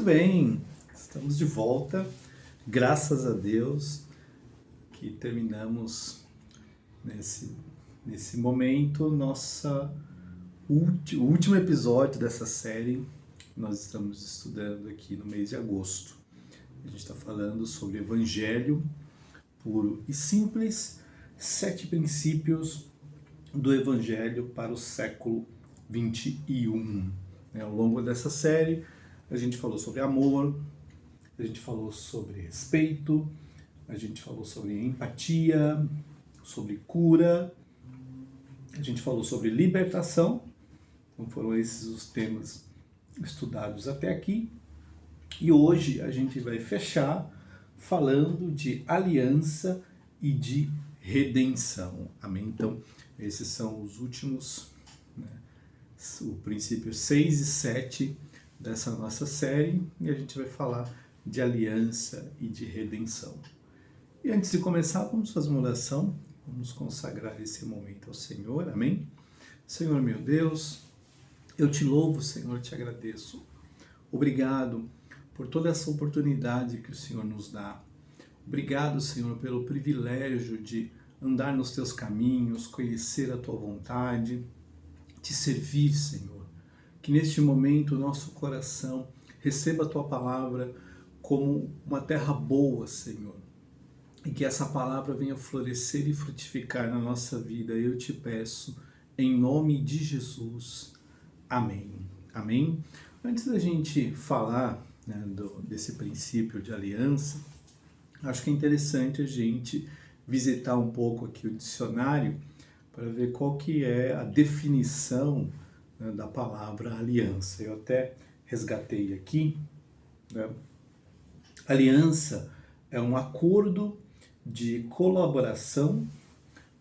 bem, estamos de volta, graças a Deus que terminamos nesse momento o último episódio dessa série. Nós estamos estudando aqui no mês de agosto. A gente está falando sobre Evangelho puro e simples, 7 princípios do Evangelho para o século 21. Ao longo dessa série, a gente falou sobre amor, a gente falou sobre respeito, a gente falou sobre empatia, sobre cura, a gente falou sobre libertação. Então foram esses os temas estudados até aqui. E hoje a gente vai fechar falando de aliança e de redenção. Amém? Então, esses são os últimos, o princípio 6 e 7 dessa nossa série, e a gente vai falar de aliança e de redenção. E antes de começar, vamos fazer uma oração, vamos consagrar esse momento ao Senhor, amém? Senhor meu Deus, eu te louvo, Senhor, te agradeço. Obrigado por toda essa oportunidade que o Senhor nos dá. Obrigado, Senhor, pelo privilégio de andar nos teus caminhos, conhecer a tua vontade, te servir, Senhor. Que neste momento o nosso coração receba a tua palavra como uma terra boa, Senhor. E que essa palavra venha florescer e frutificar na nossa vida. Eu te peço, em nome de Jesus. Amém. Amém? Antes da gente falar desse princípio de aliança, acho que é interessante a gente visitar um pouco aqui o dicionário para ver qual que é a definição da palavra aliança. Eu até resgatei aqui. Aliança é um acordo de colaboração,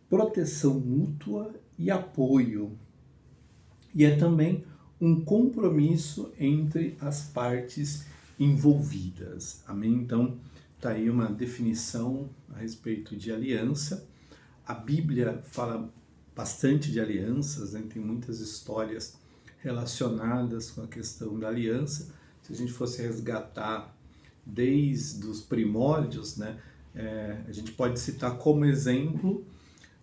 proteção mútua e apoio. E é também um compromisso entre as partes envolvidas. Amém? Então, está aí uma definição a respeito de aliança. A Bíblia fala bastante de alianças, tem muitas histórias relacionadas com a questão da aliança. Se a gente fosse resgatar desde os primórdios, a gente pode citar como exemplo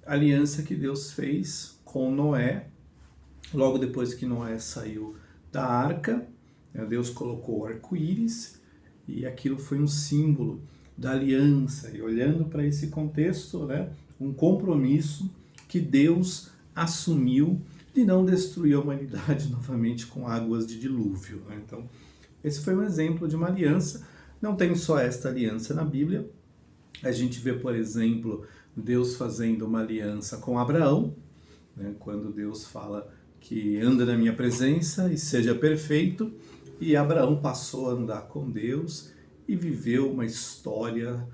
a aliança que Deus fez com Noé. Logo depois que Noé saiu da arca, Deus colocou o arco-íris e aquilo foi um símbolo da aliança. E olhando para esse contexto, um compromisso que Deus assumiu de não destruir a humanidade novamente com águas de dilúvio. Então, esse foi um exemplo de uma aliança. Não tem só esta aliança na Bíblia. A gente vê, por exemplo, Deus fazendo uma aliança com Abraão, quando Deus fala que anda na minha presença e seja perfeito, e Abraão passou a andar com Deus e viveu uma história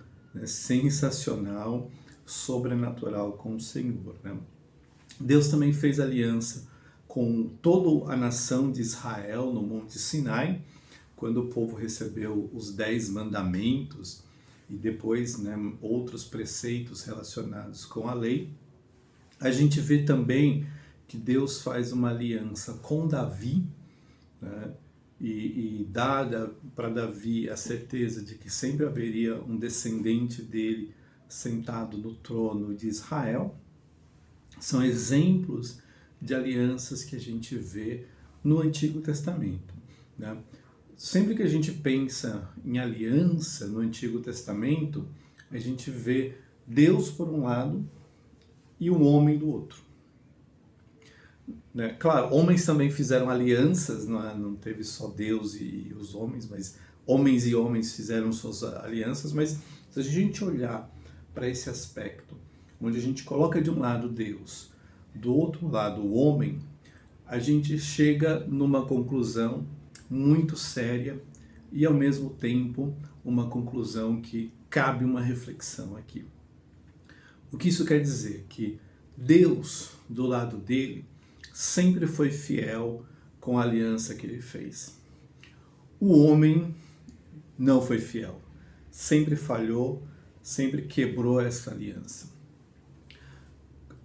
sensacional, sobrenatural com o Senhor. Deus também fez aliança com toda a nação de Israel no Monte Sinai, quando o povo recebeu os 10 mandamentos e depois outros preceitos relacionados com a lei. A gente vê também que Deus faz uma aliança com Davi, e dá para Davi a certeza de que sempre haveria um descendente dele sentado no trono de Israel. São exemplos de alianças que a gente vê no Antigo Testamento. Sempre que a gente pensa em aliança no Antigo Testamento, a gente vê Deus por um lado e um homem do outro. Claro, homens também fizeram alianças, não teve só Deus e os homens, mas homens e homens fizeram suas alianças. Mas se a gente olhar para esse aspecto, onde a gente coloca de um lado Deus, do outro lado o homem, a gente chega numa conclusão muito séria e ao mesmo tempo uma conclusão que cabe uma reflexão aqui. O que isso quer dizer? Que Deus, do lado dele, sempre foi fiel com a aliança que ele fez. O homem não foi fiel, sempre falhou, sempre quebrou essa aliança.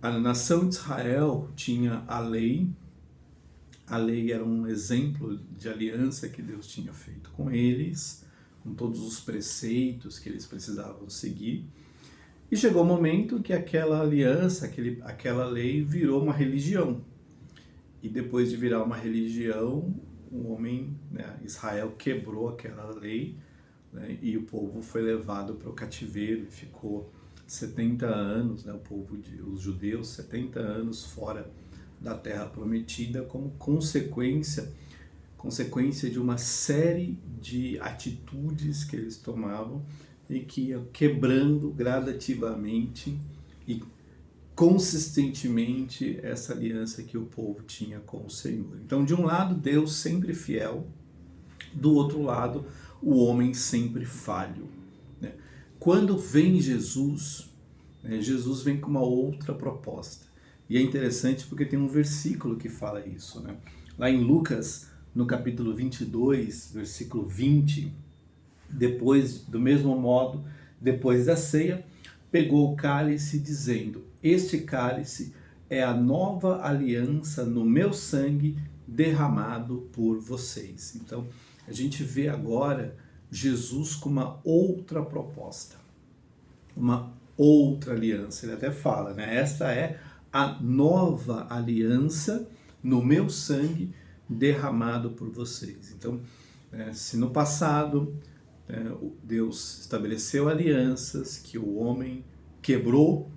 A nação de Israel tinha a lei, A lei era um exemplo de aliança que Deus tinha feito com eles, com todos os preceitos que eles precisavam seguir. E chegou o momento que aquela aliança, aquela lei virou uma religião. E depois de virar uma religião, o homem, né, Israel quebrou aquela lei, né, e o povo foi levado para o cativeiro e ficou 70 anos, né, os judeus, 70 anos fora da terra prometida como consequência de uma série de atitudes que eles tomavam e que iam quebrando gradativamente e consistentemente essa aliança que o povo tinha com o Senhor. Então, de um lado, Deus sempre fiel, do outro lado, o homem sempre falho, né? Quando vem Jesus, né, Jesus vem com uma outra proposta. E é interessante porque tem um versículo que fala isso, né? Lá em Lucas, no capítulo 22, versículo 20, do mesmo modo, depois da ceia, pegou o cálice dizendo: este cálice é a nova aliança no meu sangue derramado por vocês. Então, a gente vê agora Jesus com uma outra proposta, uma outra aliança. Ele até fala, né? Esta é a nova aliança no meu sangue derramado por vocês. Então, se no passado Deus estabeleceu alianças que o homem quebrou,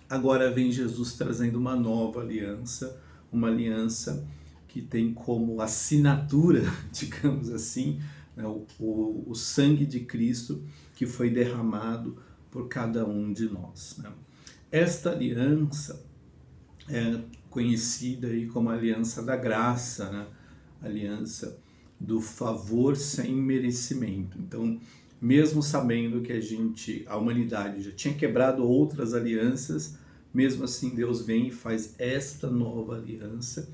agora vem Jesus trazendo uma nova aliança, uma aliança que tem como assinatura, digamos assim, né, o sangue de Cristo que foi derramado por cada um de nós, né? Esta aliança é conhecida aí como a aliança da graça, né? Aliança do favor sem merecimento. Então, mesmo sabendo que a humanidade já tinha quebrado outras alianças, mesmo assim Deus vem e faz esta nova aliança,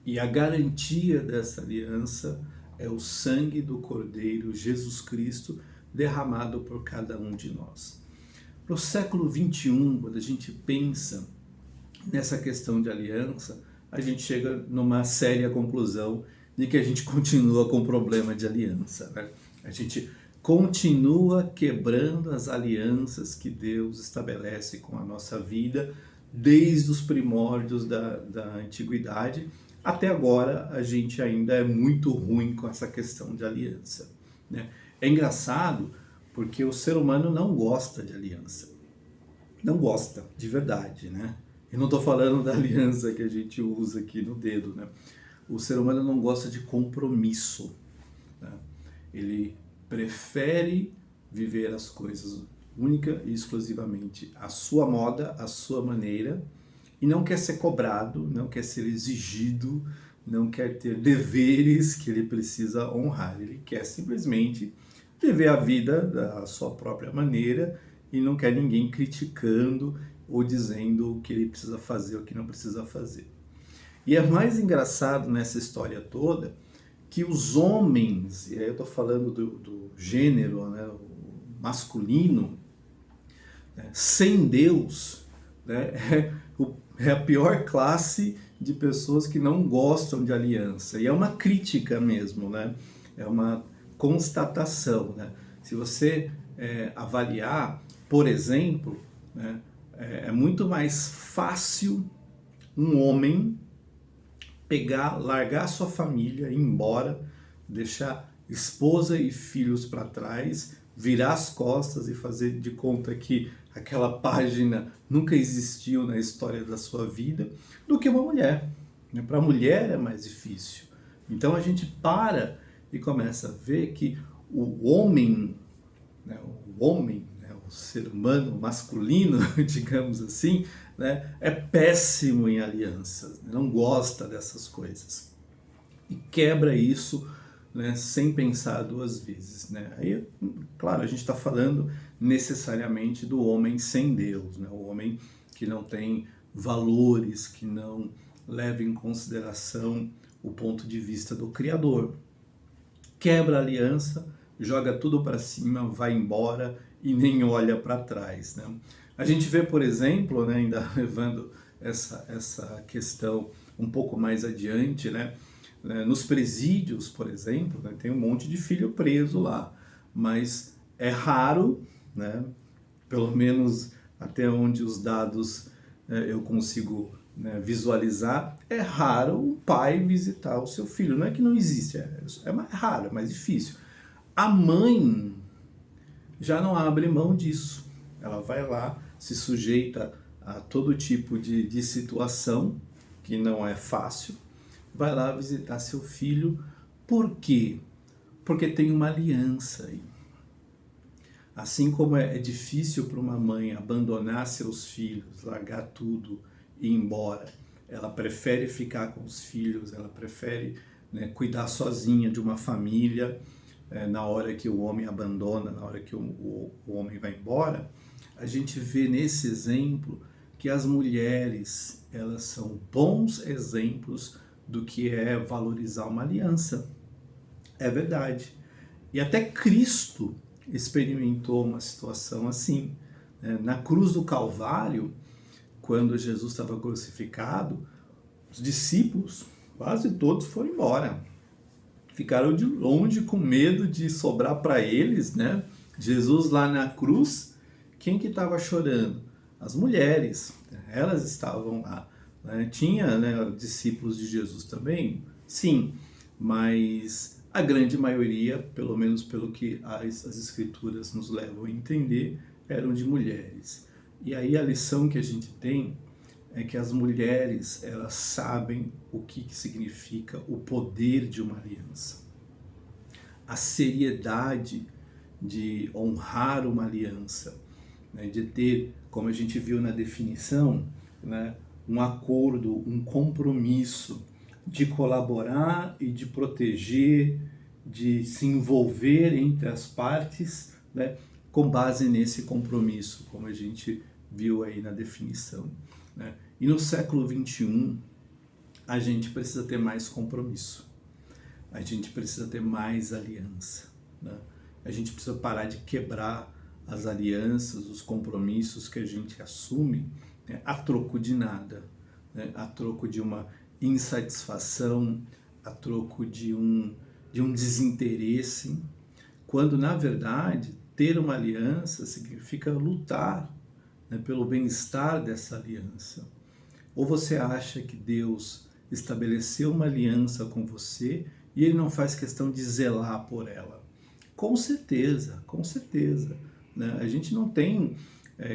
e a garantia dessa aliança é o sangue do Cordeiro Jesus Cristo derramado por cada um de nós. Para o século 21, quando a gente pensa nessa questão de aliança, a gente chega numa séria conclusão de que a gente continua com o problema de aliança, né? A gente continua quebrando as alianças que Deus estabelece com a nossa vida desde os primórdios da antiguidade até agora. A gente ainda é muito ruim com essa questão de aliança, né? É engraçado porque o ser humano não gosta de aliança, não gosta de verdade, né? Eu não estou falando da aliança que a gente usa aqui no dedo, né? O ser humano não gosta de compromisso, né? Ele prefere viver as coisas única e exclusivamente à sua moda, à sua maneira, e não quer ser cobrado, não quer ser exigido, não quer ter deveres que ele precisa honrar. Ele quer simplesmente viver a vida da sua própria maneira e não quer ninguém criticando ou dizendo o que ele precisa fazer ou o que não precisa fazer. E é mais engraçado nessa história toda que os homens, e aí eu estou falando do gênero, né, o masculino, né, sem Deus, né, é a pior classe de pessoas que não gostam de aliança. E é uma crítica mesmo, né? É uma constatação, né? Se você avaliar, por exemplo, né, é muito mais fácil um homem largar sua família, ir embora, deixar esposa e filhos para trás, virar as costas e fazer de conta que aquela página nunca existiu na história da sua vida, do que uma mulher. Para a mulher é mais difícil. Então a gente para e começa a ver que o homem, né, o ser humano masculino, digamos assim, né, é péssimo em alianças, não gosta dessas coisas e quebra isso, né, sem pensar duas vezes, né? Aí, claro, a gente está falando necessariamente do homem sem Deus, né? O homem que não tem valores, que não leva em consideração o ponto de vista do Criador. Quebra a aliança, joga tudo para cima, vai embora e nem olha para trás, né? A gente vê, por exemplo, né, ainda levando essa questão um pouco mais adiante, né? Nos presídios, por exemplo, né, tem um monte de filho preso lá, mas é raro, né, pelo menos até onde os dados eu consigo, né, visualizar, é raro um pai visitar o seu filho. Não é que não existe, é mais raro, é mais difícil. A mãe já não abre mão disso. Ela vai lá, se sujeita a todo tipo de situação, que não é fácil, vai lá visitar seu filho. Por quê? Porque tem uma aliança aí. Assim como é difícil para uma mãe abandonar seus filhos, largar tudo e ir embora, ela prefere ficar com os filhos, ela prefere, né, cuidar sozinha de uma família, na hora que o homem abandona, na hora que o homem vai embora. A gente vê nesse exemplo que as mulheres, elas são bons exemplos do que é valorizar uma aliança. É verdade. E até Cristo experimentou uma situação assim. Na cruz do Calvário, quando Jesus estava crucificado, os discípulos, quase todos, foram embora. Ficaram de longe com medo de sobrar para eles, né? Jesus lá na cruz, quem que estava chorando? As mulheres, elas estavam lá. Né? Tinha, né, discípulos de Jesus também? Sim, mas a grande maioria, pelo menos pelo que as escrituras nos levam a entender, eram de mulheres. E aí a lição que a gente tem é que as mulheres, elas sabem o que significa o poder de uma aliança. A seriedade de honrar uma aliança, né, de ter, como a gente viu na definição, né, um acordo, um compromisso de colaborar e de proteger, de se envolver entre as partes, né, com base nesse compromisso, como a gente viu aí na definição. Né? E no século XXI, a gente precisa ter mais compromisso, a gente precisa ter mais aliança, né? A gente precisa parar de quebrar as alianças, os compromissos que a gente assume, né, a troco de nada, né? A troco de uma insatisfação, a troco de um desinteresse, quando na verdade ter uma aliança significa lutar, né, pelo bem-estar dessa aliança. Ou você acha que Deus estabeleceu uma aliança com você e Ele não faz questão de zelar por ela? Com certeza, com certeza. Né? A gente não tem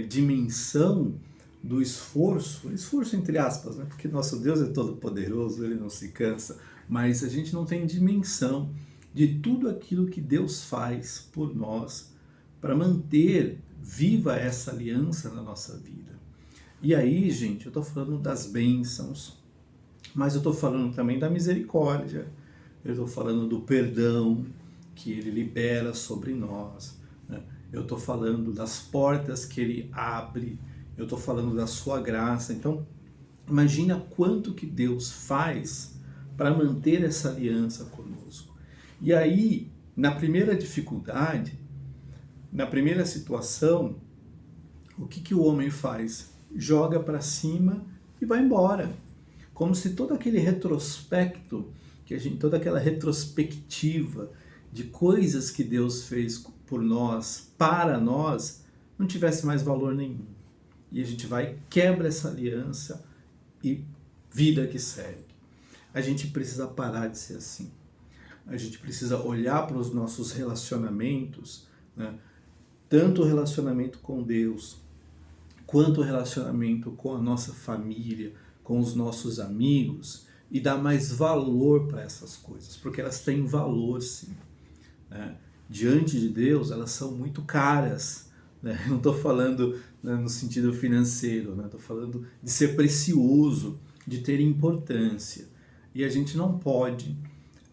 dimensão do esforço entre aspas, né? Porque nosso Deus é todo poderoso, Ele não se cansa, mas a gente não tem dimensão de tudo aquilo que Deus faz por nós para manter viva essa aliança na nossa vida. E aí, gente, eu estou falando das bênçãos, mas eu estou falando também da misericórdia, eu estou falando do perdão que Ele libera sobre nós, né? Eu estou falando das portas que Ele abre, eu estou falando da sua graça. Então, imagina quanto que Deus faz para manter essa aliança conosco. E aí, na primeira dificuldade, na primeira situação, o que o homem faz? Joga para cima e vai embora. Como se todo aquele retrospecto, toda aquela retrospectiva de coisas que Deus fez por nós, para nós, não tivesse mais valor nenhum. E a gente vai, quebra essa aliança e vida que segue. A gente precisa parar de ser assim. A gente precisa olhar para os nossos relacionamentos, né? Tanto o relacionamento com Deus, quanto o relacionamento com a nossa família, com os nossos amigos, e dar mais valor para essas coisas, porque elas têm valor, sim. Né? Diante de Deus, elas são muito caras. Né? Não estou falando, né, no sentido financeiro, estou falando de ser precioso, de ter importância. E a gente não pode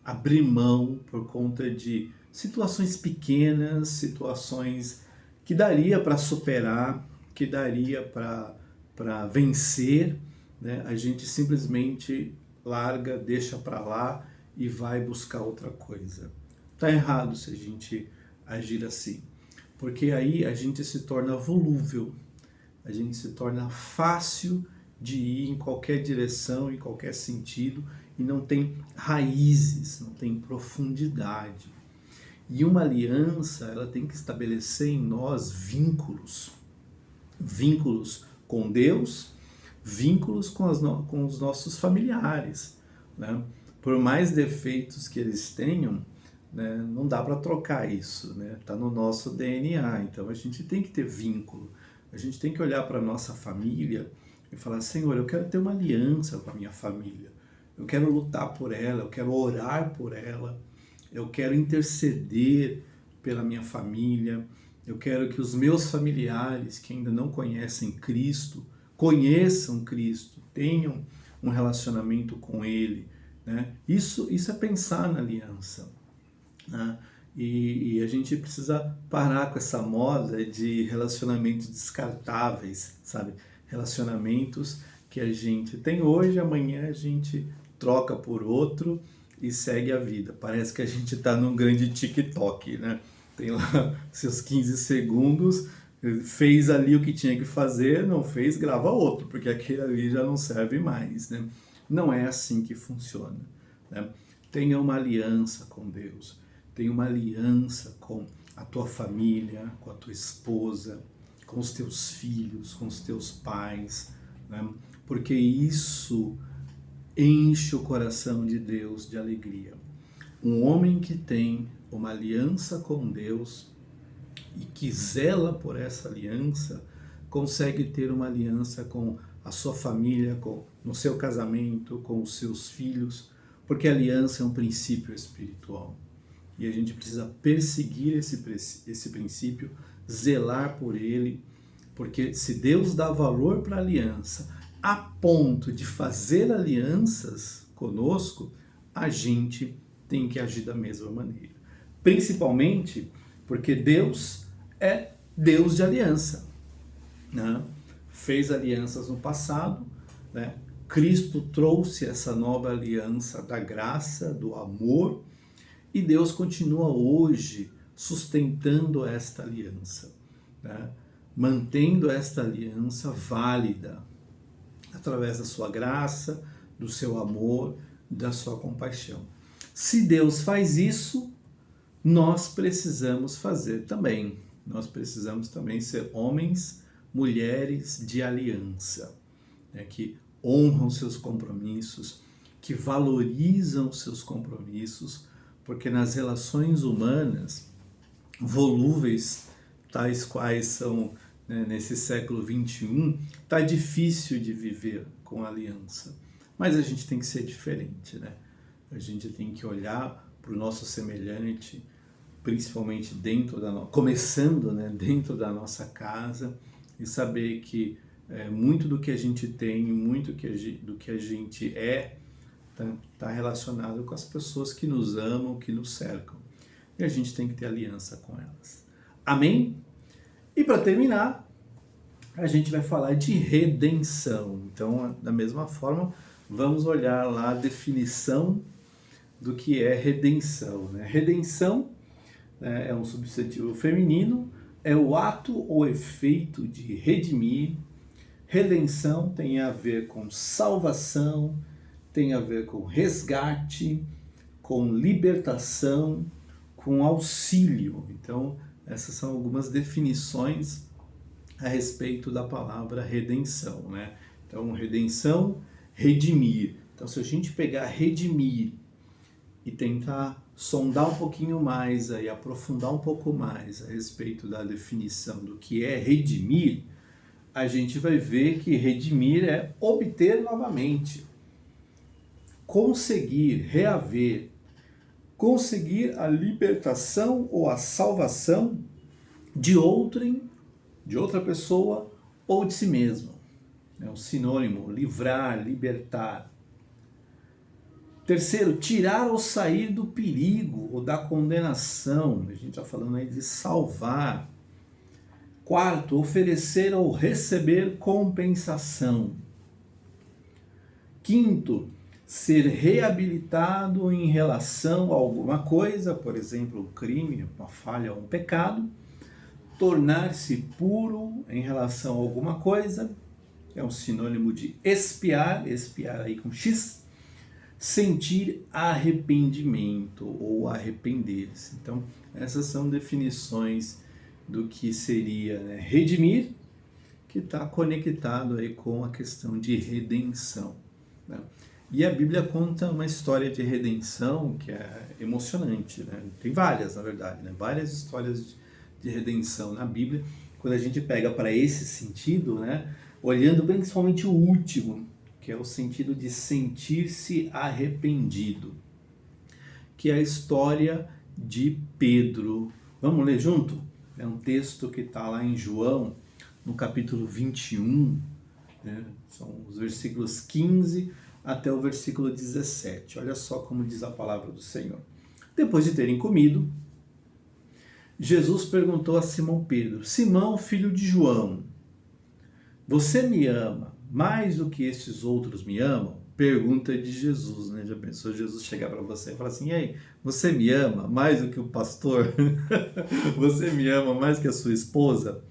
abrir mão por conta de situações pequenas, situações que daria para superar, que daria para vencer, né? A gente simplesmente larga, deixa para lá e vai buscar outra coisa. Tá errado se a gente agir assim, porque aí a gente se torna volúvel, a gente se torna fácil de ir em qualquer direção, em qualquer sentido, e não tem raízes, não tem profundidade. E uma aliança, ela tem que estabelecer em nós vínculos. Vínculos com Deus, vínculos com os nossos familiares, né? Por mais defeitos que eles tenham, né, não dá para trocar isso, né? Tá no nosso DNA, então a gente tem que ter vínculo. A gente tem que olhar para a nossa família e falar: Senhor, eu quero ter uma aliança com a minha família. Eu quero lutar por ela, eu quero orar por ela, eu quero interceder pela minha família, eu quero que os meus familiares que ainda não conhecem Cristo, conheçam Cristo, tenham um relacionamento com Ele, né? Isso é pensar na aliança, né? E a gente precisa parar com essa moda de relacionamentos descartáveis, sabe? Relacionamentos que a gente tem hoje, amanhã a gente troca por outro e segue a vida. Parece que a gente está num grande TikTok, né? Tem lá seus 15 segundos, fez ali o que tinha que fazer, não fez, grava outro, porque aquele ali já não serve mais, né? Não é assim que funciona, né? Tenha uma aliança com Deus, tenha uma aliança com a tua família, com a tua esposa, com os teus filhos, com os teus pais, né? Porque isso enche o coração de Deus de alegria. Um homem que tem uma aliança com Deus e que zela por essa aliança, consegue ter uma aliança com a sua família, no seu casamento, com os seus filhos, porque a aliança é um princípio espiritual. E a gente precisa perseguir esse princípio, zelar por ele, porque se Deus dá valor para a aliança, a ponto de fazer alianças conosco, a gente tem que agir da mesma maneira. Principalmente porque Deus é Deus de aliança, né? Fez alianças no passado, né? Cristo trouxe essa nova aliança da graça, do amor, e Deus continua hoje sustentando esta aliança, né? Mantendo esta aliança válida, através da sua graça, do seu amor, da sua compaixão. Se Deus faz isso, nós precisamos fazer também. Nós precisamos também ser homens, mulheres de aliança, né, que honram seus compromissos, que valorizam seus compromissos, porque nas relações humanas, volúveis, tais quais são, né, nesse século XXI, tá difícil de viver com aliança. Mas a gente tem que ser diferente, né? A gente tem que olhar para o nosso semelhante, principalmente começando, né, dentro da nossa casa, e saber que muito do que a gente tem, muito do que a gente é, tá relacionado com as pessoas que nos amam, que nos cercam. E a gente tem que ter aliança com elas. Amém? E para terminar, a gente vai falar de redenção. Então, da mesma forma, vamos olhar lá a definição do que é redenção, né? Redenção, né, é um substantivo feminino, é o ato ou efeito de redimir. Redenção tem a ver com salvação, tem a ver com resgate, com libertação, com auxílio. Então, essas são algumas definições a respeito da palavra redenção, né? Então, redenção, redimir. Então, se a gente pegar redimir e tentar sondar um pouquinho mais, aí, aprofundar um pouco mais a respeito da definição do que é redimir, a gente vai ver que redimir é obter novamente, conseguir, reaver, conseguir a libertação ou a salvação de outra pessoa ou de si mesmo. É um sinônimo, livrar, libertar. Terceiro, tirar ou sair do perigo ou da condenação. A gente está falando aí de salvar. Quarto, oferecer ou receber compensação. Quinto, ser reabilitado em relação a alguma coisa, por exemplo, um crime, uma falha ou um pecado. Tornar-se puro em relação a alguma coisa. é um sinônimo de espiar, espiar aí com X, sentir arrependimento ou arrepender-se. Então, essas são definições do que seria, né, redimir, que está conectado aí com a questão de redenção, né? E a Bíblia conta uma história de redenção que é emocionante, né? Tem várias, na verdade, né? Várias histórias de redenção na Bíblia. Quando a gente pega para esse sentido, né, olhando principalmente o último, que é o sentido de sentir-se arrependido, que é a história de Pedro. Vamos ler junto? É um texto que está lá em João, no capítulo 21, né? São os versículos 15 até o versículo 17. Olha só como diz a palavra do Senhor. Depois de terem comido, Jesus perguntou a Simão Pedro: Simão, filho de João, você me ama mais do que estes outros me amam? Pergunta de Jesus, né? Já pensou Jesus chegar para você e falar assim: e aí, você me ama mais do que o pastor? Você me ama mais que a sua esposa?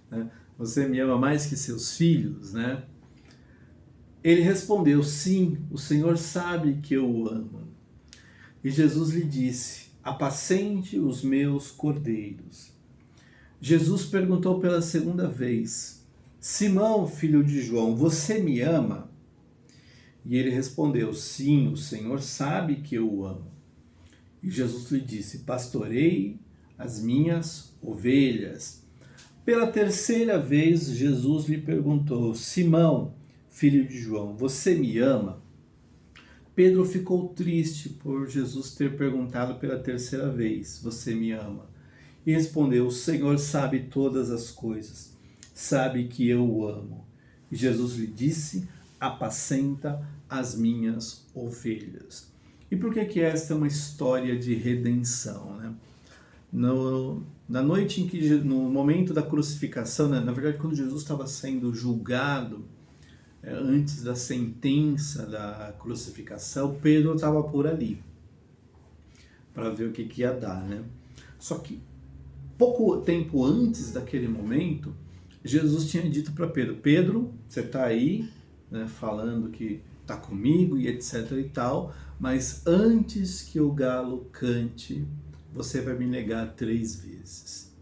Né? Você me ama mais que seus filhos, né? Ele respondeu: sim, o Senhor sabe que eu o amo. E Jesus lhe disse: apacente os meus cordeiros. Jesus perguntou pela segunda vez: Simão, filho de João, você me ama? E ele respondeu: sim, o Senhor sabe que eu o amo. E Jesus lhe disse: pastorei as minhas ovelhas. Pela terceira vez, Jesus lhe perguntou: Simão, filho de João, você me ama? Pedro ficou triste por Jesus ter perguntado pela terceira vez: você me ama? E respondeu: o Senhor sabe todas as coisas, sabe que eu o amo. E Jesus lhe disse: apacenta as minhas ovelhas. E por que esta é uma história de redenção, né? Na noite em que, no momento da crucificação, né, na verdade, quando Jesus estava sendo julgado, antes da sentença da crucificação, Pedro estava por ali para ver o que ia dar, né? Só que pouco tempo antes daquele momento, Jesus tinha dito para Pedro: Pedro, você está aí, né, falando que está comigo e etc e tal, mas antes que o galo cante, você vai me negar 3 vezes,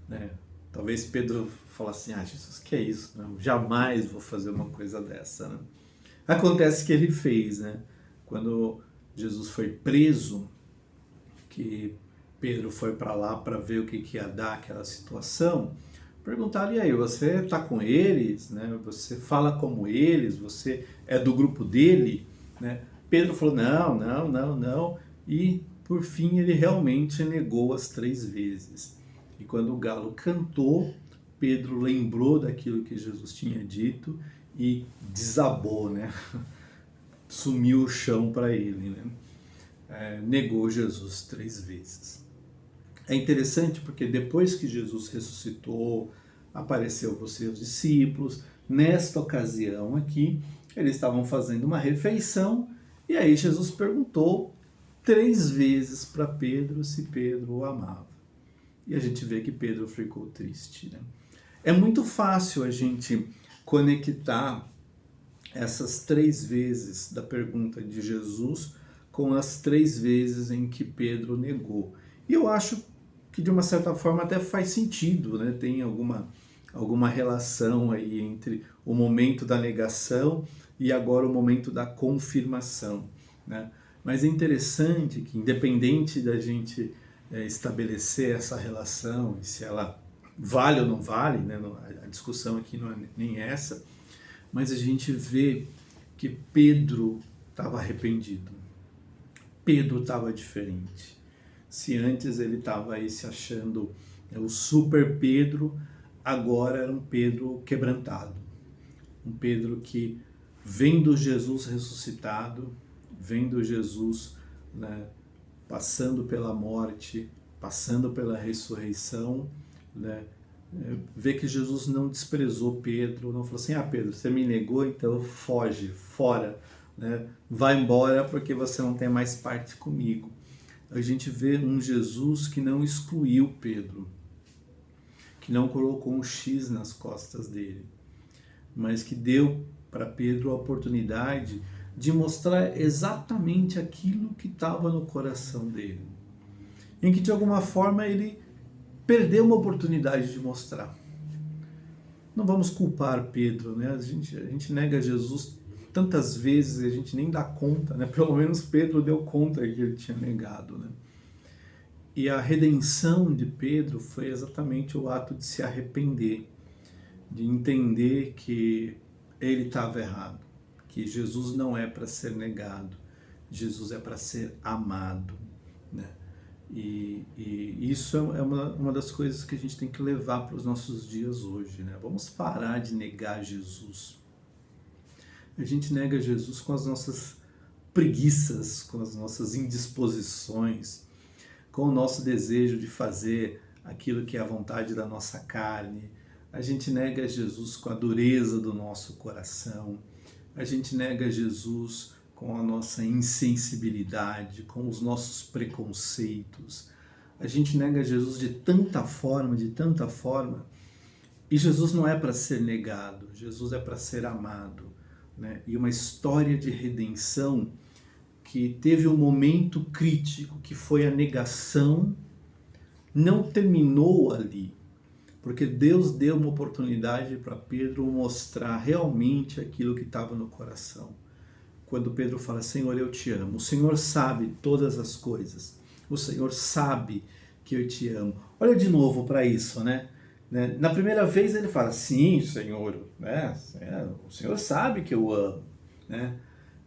né? Talvez Pedro falasse assim: Jesus, que é isso? Não, jamais vou fazer uma coisa dessa, né? Acontece que ele fez, né? Quando Jesus foi preso, que Pedro foi para lá para ver o que ia dar aquela situação, perguntaram: e aí, você está com eles, né? Você fala como eles, você é do grupo dele, né? Pedro falou: não, não, não, não. E por fim ele realmente negou as 3 vezes. E quando o galo cantou, Pedro lembrou daquilo que Jesus tinha dito e desabou, né? Sumiu o chão para ele, né? Negou Jesus 3 vezes. É interessante porque depois que Jesus ressuscitou, apareceu para os seus discípulos, nesta ocasião aqui, eles estavam fazendo uma refeição, e aí Jesus perguntou 3 vezes para Pedro se Pedro o amava. E a gente vê que Pedro ficou triste, né? É muito fácil a gente conectar essas 3 vezes da pergunta de Jesus com as 3 vezes em que Pedro negou. E eu acho que de uma certa forma até faz sentido, né? Tem alguma relação aí entre o momento da negação e agora o momento da confirmação, né? Mas é interessante que, independente da gente estabelecer essa relação, e se ela vale ou não vale, né? A discussão aqui não é nem essa, mas a gente vê que Pedro estava arrependido. Pedro estava diferente. Se antes ele estava aí se achando o super Pedro, agora era um Pedro quebrantado. Um Pedro que, vendo Jesus ressuscitado, vendo Jesus, né, passando pela morte, passando pela ressurreição, né, vê que Jesus não desprezou Pedro, não falou assim: ah, Pedro, você me negou, então foge, fora, né, vai embora porque você não tem mais parte comigo. A gente vê um Jesus que não excluiu Pedro, que não colocou um X nas costas dele, mas que deu para Pedro a oportunidade de mostrar exatamente aquilo que estava no coração dele, em que de alguma forma ele perdeu uma oportunidade de mostrar. Não vamos culpar Pedro, né? A gente nega Jesus tantas vezes e a gente nem dá conta, né? Pelo menos Pedro deu conta que ele tinha negado, né? E a redenção de Pedro foi exatamente o ato de se arrepender, de entender que ele estava errado, que Jesus não é para ser negado, Jesus é para ser amado, né? E isso é uma das coisas que a gente tem que levar para os nossos dias hoje, né? Vamos parar de negar Jesus. A gente nega Jesus com as nossas preguiças, com as nossas indisposições, com o nosso desejo de fazer aquilo que é a vontade da nossa carne. A gente nega Jesus com a dureza do nosso coração. A gente nega Jesus com a nossa insensibilidade, com os nossos preconceitos. A gente nega Jesus de tanta forma, e Jesus não é para ser negado, Jesus é para ser amado, né? E uma história de redenção que teve um momento crítico, que foi a negação, não terminou ali, porque Deus deu uma oportunidade para Pedro mostrar realmente aquilo que estava no coração. Quando Pedro fala, Senhor, eu te amo, o Senhor sabe todas as coisas, o Senhor sabe que eu te amo. Olha de novo para isso, né? Na primeira vez ele fala, sim, Senhor, né? O Senhor sabe que eu amo, né?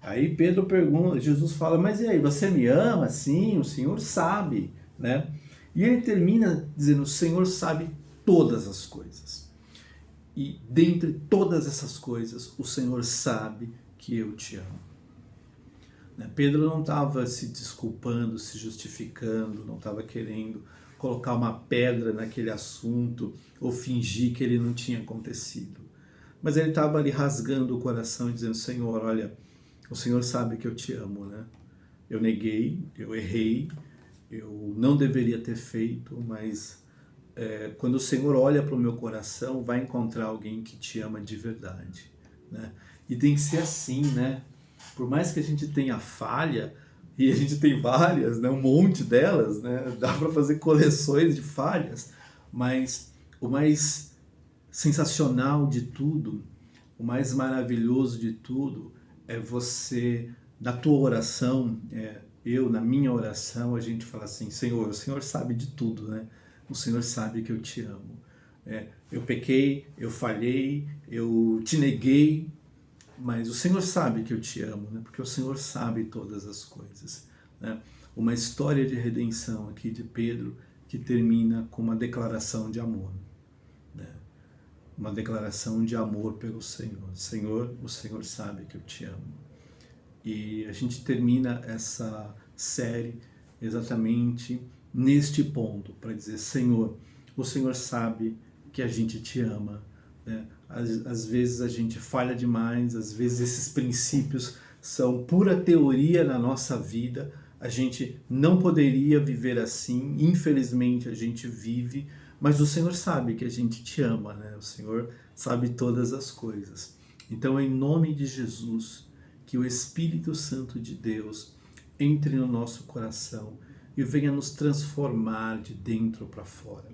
Aí Pedro pergunta, Jesus fala, mas e aí, você me ama? Sim, o Senhor sabe, né? E ele termina dizendo, o Senhor sabe todas as coisas. E dentre todas essas coisas, o Senhor sabe que eu te amo. Pedro não estava se desculpando, se justificando, não estava querendo colocar uma pedra naquele assunto ou fingir que ele não tinha acontecido. Mas ele estava ali rasgando o coração e dizendo, Senhor, olha, o Senhor sabe que eu te amo, né? Eu neguei, eu errei, eu não deveria ter feito, mas quando o Senhor olha para o meu coração, vai encontrar alguém que te ama de verdade, né? E tem que ser assim, né? Por mais que a gente tenha falha, e a gente tem várias, né? Um monte delas, né? Dá para fazer coleções de falhas, mas o mais sensacional de tudo, o mais maravilhoso de tudo, é você, na tua oração, na minha oração, a gente fala assim, Senhor, o Senhor sabe de tudo, né? O Senhor sabe que eu te amo. Eu pequei, eu falhei, eu te neguei, mas o Senhor sabe que eu te amo, né? Porque o Senhor sabe todas as coisas, né? Uma história de redenção aqui de Pedro que termina com uma declaração de amor, né? Uma declaração de amor pelo Senhor. Senhor, o Senhor sabe que eu te amo. E a gente termina essa série exatamente neste ponto, para dizer, Senhor, o Senhor sabe que a gente te ama, né? Às vezes a gente falha demais, às vezes esses princípios são pura teoria na nossa vida, a gente não poderia viver assim, infelizmente a gente vive, mas o Senhor sabe que a gente te ama, né? O Senhor sabe todas as coisas. Então, em nome de Jesus, que o Espírito Santo de Deus entre no nosso coração e venha nos transformar de dentro para fora.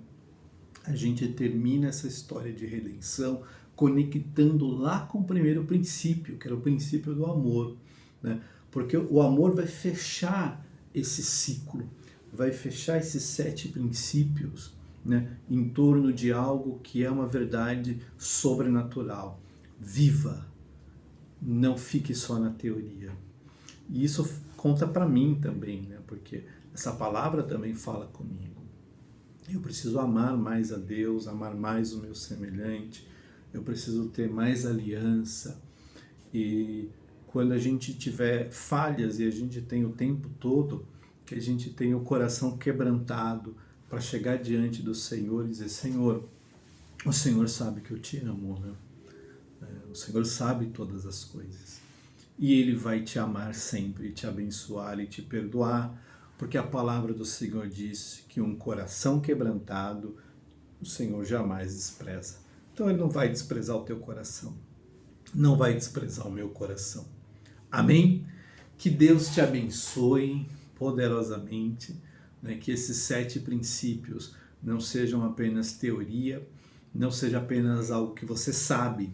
A gente termina essa história de redenção conectando lá com o primeiro princípio, que era o princípio do amor, né? Porque o amor vai fechar esse ciclo, vai fechar esses 7 princípios, né, em torno de algo que é uma verdade sobrenatural, viva, não fique só na teoria. E isso conta para mim também, né, porque essa palavra também fala comigo. Eu preciso amar mais a Deus, amar mais o meu semelhante, eu preciso ter mais aliança. E quando a gente tiver falhas, e a gente tem o tempo todo, que a gente tem o coração quebrantado para chegar diante do Senhor e dizer, Senhor, o Senhor sabe que eu te amo, né? O Senhor sabe todas as coisas. E Ele vai te amar sempre, te abençoar e te perdoar, porque a palavra do Senhor diz que um coração quebrantado o Senhor jamais despreza. Então Ele não vai desprezar o teu coração. não vai desprezar o meu coração. Amém? Que Deus te abençoe poderosamente, né? Que esses 7 princípios não sejam apenas teoria, não seja apenas algo que você sabe,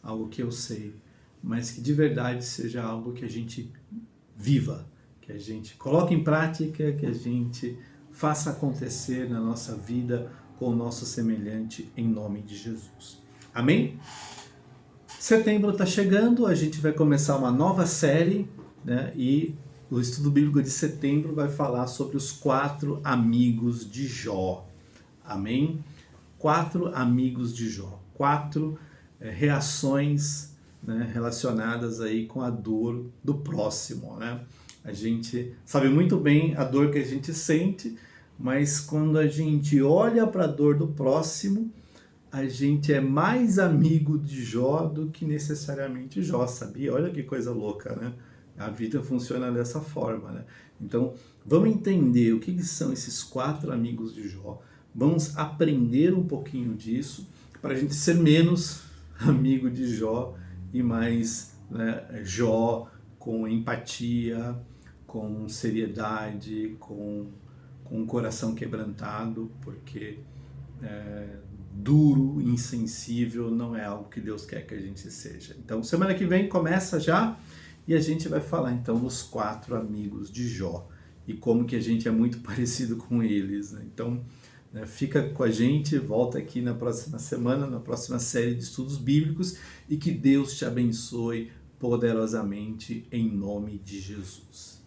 algo que eu sei, mas que de verdade seja algo que a gente viva, que a gente coloque em prática, que a gente faça acontecer na nossa vida com o nosso semelhante, em nome de Jesus. Amém? Setembro está chegando, a gente vai começar uma nova série, né? E o estudo bíblico de setembro vai falar sobre os 4 amigos de Jó. Amém? 4 amigos de Jó. 4 reações, né, relacionadas aí com a dor do próximo, né? A gente sabe muito bem a dor que a gente sente, mas quando a gente olha para a dor do próximo, a gente é mais amigo de Jó do que necessariamente Jó, sabia? Olha que coisa louca, né? A vida funciona dessa forma, né? Então, vamos entender o que são esses 4 amigos de Jó. Vamos aprender um pouquinho disso para a gente ser menos amigo de Jó e mais, né, Jó com empatia, com seriedade, com um coração quebrantado, porque duro, insensível, não é algo que Deus quer que a gente seja. Então, semana que vem começa já e a gente vai falar então dos 4 amigos de Jó e como que a gente é muito parecido com eles, né? Então, né, fica com a gente, volta aqui na próxima semana, na próxima série de estudos bíblicos e que Deus te abençoe poderosamente em nome de Jesus.